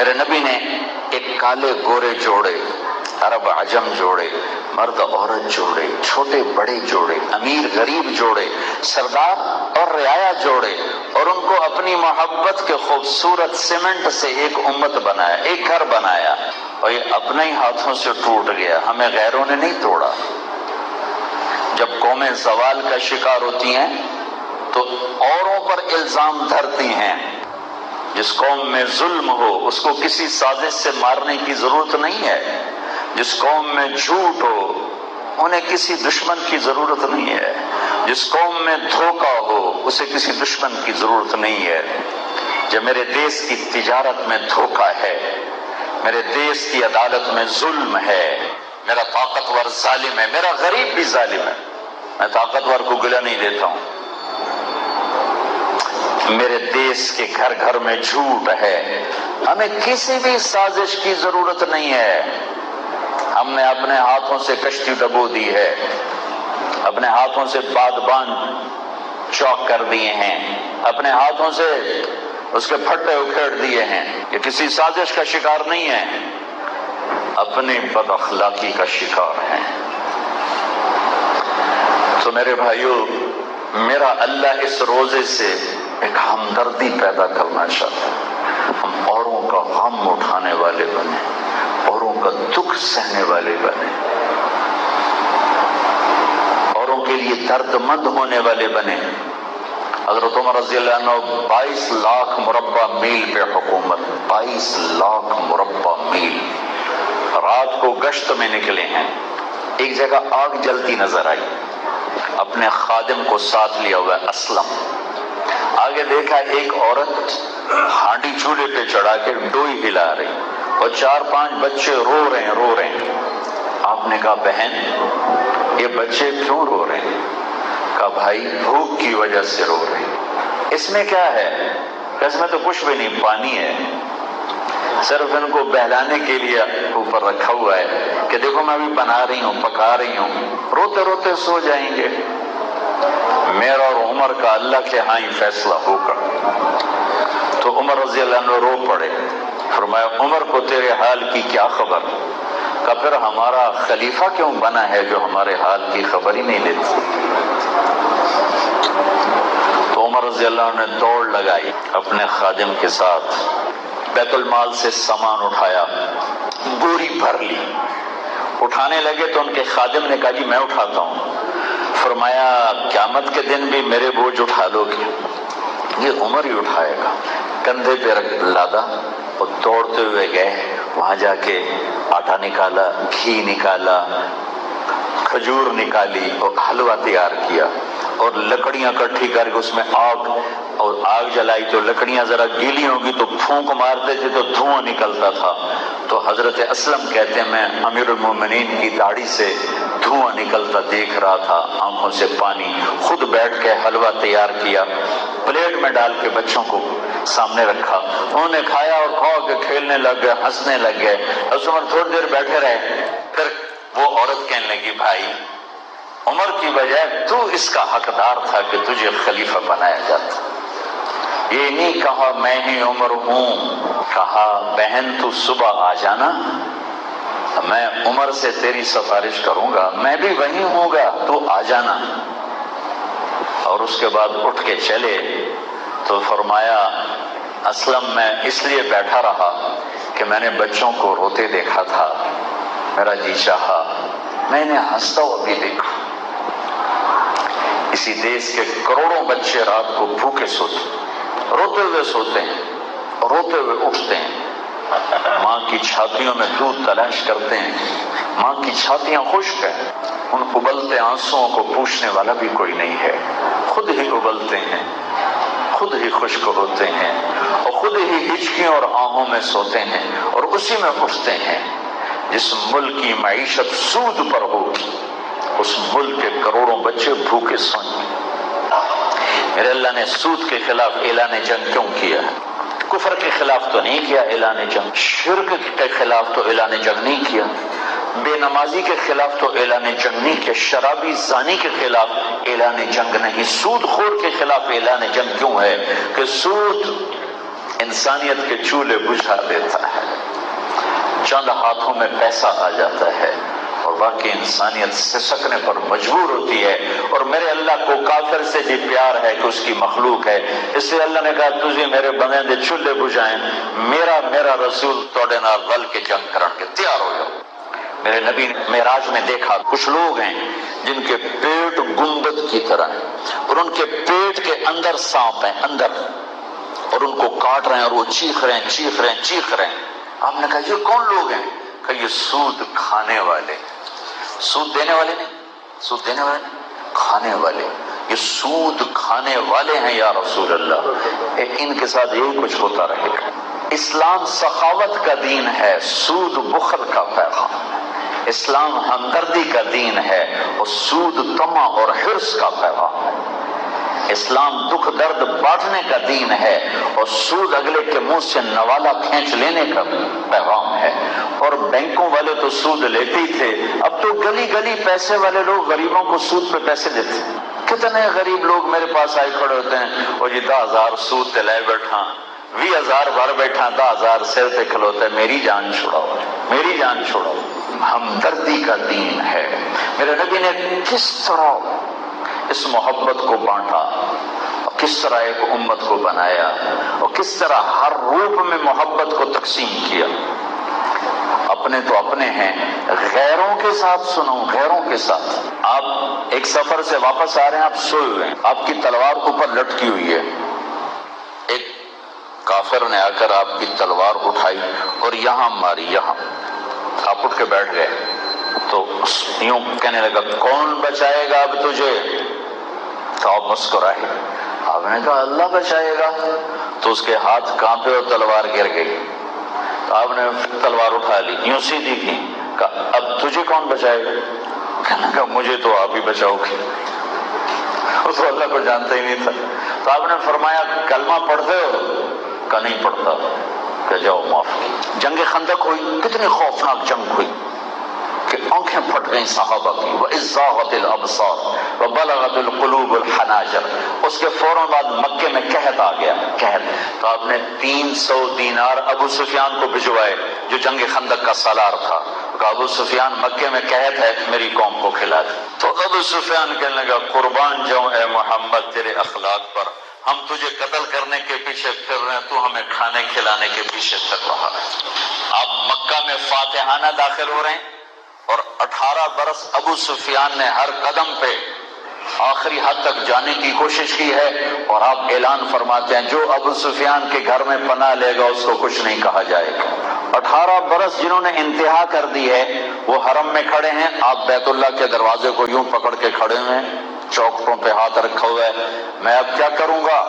میرے نبی نے ایک کالے گورے جوڑے، عرب عجم جوڑے، مرد عورت جوڑے، چھوٹے بڑے جوڑے، امیر غریب جوڑے، سردار اور رعایا جوڑے، اور ان کو اپنی محبت کے خوبصورت سیمنٹ سے ایک امت بنایا، ایک گھر بنایا، اور یہ اپنے ہی ہاتھوں سے ٹوٹ گیا، ہمیں غیروں نے نہیں توڑا۔ جب قومیں زوال کا شکار ہوتی ہیں تو اوروں پر الزام دھرتی ہیں۔ جس قوم میں ظلم ہو اس کو کسی سازش سے مارنے کی ضرورت نہیں ہے، جس قوم میں جھوٹ ہو انہیں کسی دشمن کی ضرورت نہیں ہے، جس قوم میں دھوکہ ہو اسے کسی دشمن کی ضرورت نہیں ہے۔ جب میرے دیس کی تجارت میں دھوکہ ہے، میرے دیس کی عدالت میں ظلم ہے، میرا طاقتور ظالم ہے، میرا غریب بھی ظالم ہے، میں طاقتور کو گلہ نہیں دیتا ہوں، میرے دیس کے گھر گھر میں جھوٹ ہے، ہمیں کسی بھی سازش کی ضرورت نہیں ہے۔ ہم نے اپنے ہاتھوں سے کشتی ڈبو دی ہے، اپنے ہاتھوں سے بادبان چوک کر دیے ہیں، اپنے ہاتھوں سے اس کے پھٹے اکھیڑ دیے ہیں، یہ کسی سازش کا شکار نہیں ہے، اپنی بد اخلاقی کا شکار ہے۔ تو میرے بھائیو، میرا اللہ اس روزے سے ایک ہمدردی پیدا کرنا چاہتا ہے، ہم اوروں کا غم اٹھانے والے بنے، اوروں کا دکھ سہنے والے بنے، اوروں کے لیے درد مند ہونے والے بنے۔ حضرت عمر رضی اللہ عنہ 22 لاکھ مربع میل پہ حکومت، 22 لاکھ مربع میل، رات کو گشت میں نکلے ہیں، ایک جگہ آگ جلتی نظر آئی، اپنے خادم کو ساتھ لیا ہوا ہے اسلم، آگے دیکھا ایک عورت ہانڈی چولہے پہ چڑھا کے ڈوئی ہلا رہی اور 4-5 بچے رو رہے ہیں۔ آپ نے کہا بہن یہ بچے کیوں رو رہے ہیں؟ کہا بھائی بھوک کی وجہ سے رو رہے ہیں۔ اس میں کیا ہے؟ اس میں تو کچھ بھی نہیں، پانی ہے، صرف ان کو بہلانے کے لیے اوپر رکھا ہوا ہے کہ دیکھو میں ابھی بنا رہی ہوں، پکا رہی ہوں، روتے روتے سو جائیں گے۔ میرا اور عمر کا اللہ کے ہاں ہی فیصلہ ہوگا۔ تو عمر رضی اللہ عنہ رو پڑے، فرمایا عمر کو تیرے حال کی کیا خبر؟ کہ پھر ہمارا خلیفہ کیوں بنا ہے جو ہمارے حال کی خبر ہی نہیں لیتا؟ تو عمر رضی اللہ عنہ نے دوڑ لگائی اپنے خادم کے ساتھ، بیت المال سے سامان اٹھایا، بوری بھر لی، اٹھانے لگے تو ان کے خادم نے کہا جی میں اٹھاتا ہوں۔ فرمایا قیامت کے دن بھی میرے بوجھ اٹھا لو گے؟ یہ عمر ہی اٹھائے گا۔ کندھے پہ رکھ لادا اور دوڑتے ہوئے گئے، وہاں جا کے آٹا نکالا، گھی نکالا، کھجور نکالی اور حلوہ تیار کیا، اور لکڑیاں اکٹھی کر کے اس میں آگ جلائی، تو لکڑیاں ذرا گیلی ہوگی تو پھونک مارتے تھے تو دھواں نکلتا تھا، تو حضرت اسلم کہتے ہیں میں امیر المومنین کی داڑھی سے دھواں نکلتا دیکھ رہا تھا، آنکھوں سے پانی، خود بیٹھ کے حلوہ تیار کیا، پلیٹ میں ڈال کے بچوں کو سامنے رکھا، انہوں نے کھایا اور کھا کے کھیلنے لگ گئے، ہنسنے لگ گئے۔ عمر تھوڑی دیر بیٹھے رہے، پھر وہ عورت کہنے لگی بھائی عمر کی بجائے تو اس کا حقدار تھا کہ تجھے خلیفہ بنایا جاتا، یہ نہیں کہا میں ہی عمر ہوں، کہا بہن تو صبح آ جانا، میں عمر سے تیری سفارش کروں گا، میں بھی وہیں ہوں گا، تو آ جانا۔ اور اس کے بعد اٹھ کے چلے تو فرمایا اسلم میں اس لیے بیٹھا رہا کہ میں نے بچوں کو روتے دیکھا تھا، میرا جی چاہا میں نے ہنستا ہوا بھی دیکھا۔ اسی دیش کے کروڑوں بچے رات کو بھوکے سوتے، روتے ہوئے سوتے ہیں، روتے ہوئے اٹھتے ہیں، ماں کی چھاتیوں میں دودھ تلاش کرتے ہیں، ماں کی چھاتیاں خشک ہیں، ان ابلتے آنسوؤں کو پوچھنے والا بھی کوئی نہیں ہے، خود ہی ابلتے ہیں، خود ہی خشک ہوتے ہیں، اور خود ہی ہچکیوں اور آہوں میں سوتے ہیں اور اسی میں اٹھتے ہیں۔ جس ملک کی معیشت سود پر ہوگی اس ملک کے کروڑوں بچے بھوکے سوئیں۔ میرے اللہ نے سود کے خلاف اعلان جنگ کیوں کیا ہے؟ کفر کے خلاف تو نہیں کیا اعلان جنگ، شرک کے خلاف تو اعلان جنگ نہیں کیا، بے نمازی کے خلاف تو اعلان جنگ نہیں کیا، شرابی زانی کے خلاف اعلان جنگ نہیں، سود خور کے خلاف اعلان جنگ کیوں ہے؟ کہ سود انسانیت کے چولہے بجھا دیتا ہے۔ چند ہاتھوں میں پیسہ آ جاتا ہے اور باقی انسانیت سسکنے پر مجبور ہوتی ہے. اور میرے اللہ کو کافر سے بھی پیار ہے کہ اس کی مخلوق ہے، اس لیے اللہ نے کہا تجھے میرے بندے دے چولہے بجھائیں، میرا رسول توڑے نال رل کے جنگ کرن کے تیار ہو جاؤ. میرے نبی نے معراج میں دیکھا کچھ لوگ ہیں جن کے پیٹ گنبد کی طرح ہیں اور ان کے پیٹ کے اندر سانپ ہیں اندر، اور ان کو کاٹ رہے ہیں اور وہ چیخ رہے ہیں. آپ نے کہا یہ کون لوگ ہیں؟ کہ یہ سود کھانے والے، سود دینے والے نہیں، کھانے والے. یہ سود کھانے والے ہیں یا رسول اللہ، ان کے ساتھ یہی کچھ ہوتا رہے گا. اسلام سخاوت کا دین ہے، سود بخل کا پیغام. اسلام ہمدردی کا دین ہے اور سود طمع اور حرص کا پیغام ہے. اسلام دکھ درد بانٹنے کا دین ہے اور سود اگلے کے منہ سے نوالا کھینچ لینے کا پیغام ہے. اور بینکوں والے تو سود لیتے ہی تھے، اب تو گلی گلی پیسے والے لوگ غریبوں کو سود پہ پیسے دیتے ہیں. کتنے غریب لوگ میرے پاس آئے کھڑے ہوتے ہیں، اور جی 10,000 سود تے لے بیٹھا، 20,000 بھر بیٹھا، 10,000 سر پہ کھلوتا ہے، میری جان چھوڑاؤ. ہمدردی کا دین ہے. میرے نبی نے کس طرح اس محبت کو بانٹا اور کس طرح ایک امت کو بنایا اور کس طرح ہر روپ میں محبت کو تقسیم کیا. اپنے تو اپنے ہیں، غیروں کے ساتھ سنو، غیروں کے ساتھ. آپ ایک سفر سے واپس آ رہے ہیں، آپ سوئے ہوئے ہیں، آپ کی تلوار اوپر لٹکی ہوئی ہے. ایک کافر نے آ کر آپ کی تلوار اٹھائی اور یہاں ماری، یہاں. آپ اٹھ کے بیٹھ گئے تو یوں کہنے لگا کون بچائے گا اب تجھے؟ تو آپ مسکرائے. آپ نے کہا اللہ بچائے گا. تو اس کے ہاتھ کانپے اور تلوار گر گئی. تو آپ نے تلوار اٹھا لی، یوں سیدھی کی. کہا اب تجھے کون بچائے گا؟ کہنے لگا مجھے تو آپ ہی بچاؤ گے. اس کو اللہ کو جانتا ہی نہیں تھا. تو آپ نے فرمایا کلمہ پڑھتے ہو؟ کہا نہیں پڑھتا. کہ جاؤ معاف کی. جنگ خندق ہوئی، کتنی خوفناک جنگ ہوئی کہ آنکھیں پھٹ گئیں صحابہ کی. وَإِذْ زَاغَتِ الْأَبْصَارُ وَبَلَغَتِ الْقُلُوبُ الْحَنَاجِرَ. اس کے فوراً بعد مکے میں قحط آ گیا، قحط. تو آپ نے 300 دینار ابو سفیان کو بھجوائے جو جنگ خندق کا سالار تھا. کہ ابو سفیان مکے میں قحط ہے، میری قوم کو کھلا دے. تو ابو سفیان کہنے لگا قربان جاؤں اے محمد تیرے اخلاق پر، ہم تجھے قتل کرنے کے پیچھے پھر رہے ہیں، تو ہمیں کھانے کھلانے کے پیچھے پھر رہا ہے. آپ مکہ میں فاتحانہ داخل ہو رہے ہیں اور 18 برس ابو سفیان نے ہر قدم پہ آخری حد تک جانے کی کوشش کی ہے، اور آپ اعلان فرماتے ہیں جو ابو سفیان کے گھر میں پناہ لے گا اس کو کچھ نہیں کہا جائے گا. 18 برس جنہوں نے انتہا کر دی ہے وہ حرم میں کھڑے ہیں، آپ بیت اللہ کے دروازے کو یوں پکڑ کے کھڑے ہوئے ہیں، چوکھٹوں پہ ہاتھ رکھا ہوا ہے. میں اب کیا کروں گا؟